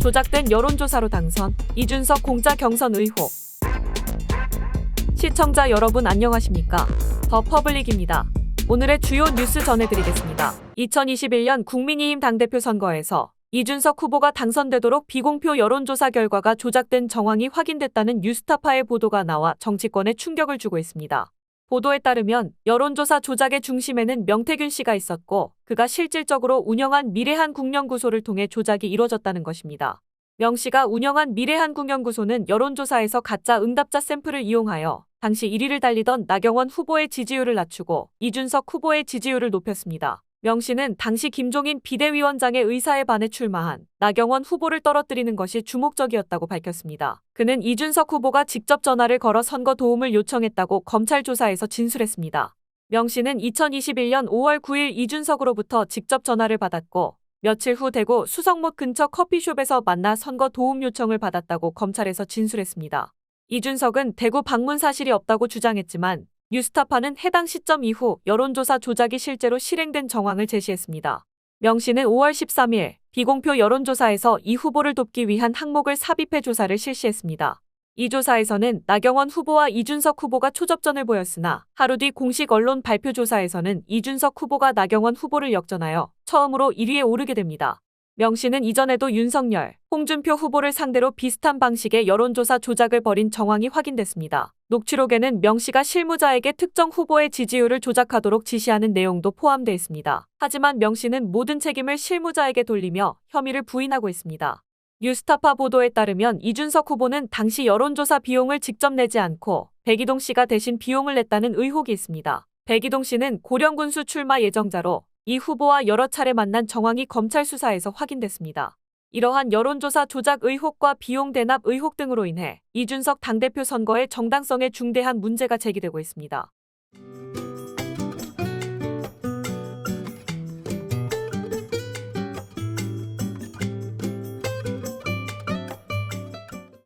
조작된 여론조사로 당선, 이준석 공짜 경선 의혹. 시청자 여러분 안녕하십니까? 더 퍼블릭입니다. 오늘의 주요 뉴스 전해드리겠습니다. 2021년 국민의힘 당대표 선거에서 이준석 후보가 당선되도록 비공표 여론조사 결과가 조작된 정황이 확인됐다는 뉴스타파의 보도가 나와 정치권에 충격을 주고 있습니다. 보도에 따르면 여론조사 조작의 중심에는 명태균 씨가 있었고 그가 실질적으로 운영한 미래한국연구소를 통해 조작이 이뤄졌다는 것입니다. 명 씨가 운영한 미래한국연구소는 여론조사에서 가짜 응답자 샘플을 이용하여 당시 1위를 달리던 나경원 후보의 지지율을 낮추고 이준석 후보의 지지율을 높였습니다. 명 씨는 당시 김종인 비대위원장의 의사에 반해 출마한 나경원 후보를 떨어뜨리는 것이 주목적이었다고 밝혔습니다. 그는 이준석 후보가 직접 전화를 걸어 선거 도움을 요청했다고 검찰 조사에서 진술했습니다. 명 씨는 2021년 5월 9일 이준석으로부터 직접 전화를 받았고 며칠 후 대구 수성못 근처 커피숍에서 만나 선거 도움 요청을 받았다고 검찰에서 진술했습니다. 이준석은 대구 방문 사실이 없다고 주장했지만 뉴스타파는 해당 시점 이후 여론조사 조작이 실제로 실행된 정황을 제시했습니다. 명 씨는 5월 13일 비공표 여론조사에서 이 후보를 돕기 위한 항목을 삽입해 조사를 실시했습니다. 이 조사에서는 나경원 후보와 이준석 후보가 초접전을 보였으나 하루 뒤 공식 언론 발표 조사에서는 이준석 후보가 나경원 후보를 역전하여 처음으로 1위에 오르게 됩니다. 명 씨는 이전에도 윤석열, 홍준표 후보를 상대로 비슷한 방식의 여론조사 조작을 벌인 정황이 확인됐습니다. 녹취록에는 명 씨가 실무자에게 특정 후보의 지지율을 조작하도록 지시하는 내용도 포함되어 있습니다. 하지만 명 씨는 모든 책임을 실무자에게 돌리며 혐의를 부인하고 있습니다. 뉴스타파 보도에 따르면 이준석 후보는 당시 여론조사 비용을 직접 내지 않고 백이동 씨가 대신 비용을 냈다는 의혹이 있습니다. 백이동 씨는 고령군수 출마 예정자로 이 후보와 여러 차례 만난 정황이 검찰 수사에서 확인됐습니다. 이러한 여론조사 조작 의혹과 비용 대납 의혹 등으로 인해 이준석 당대표 선거의 정당성에 중대한 문제가 제기되고 있습니다.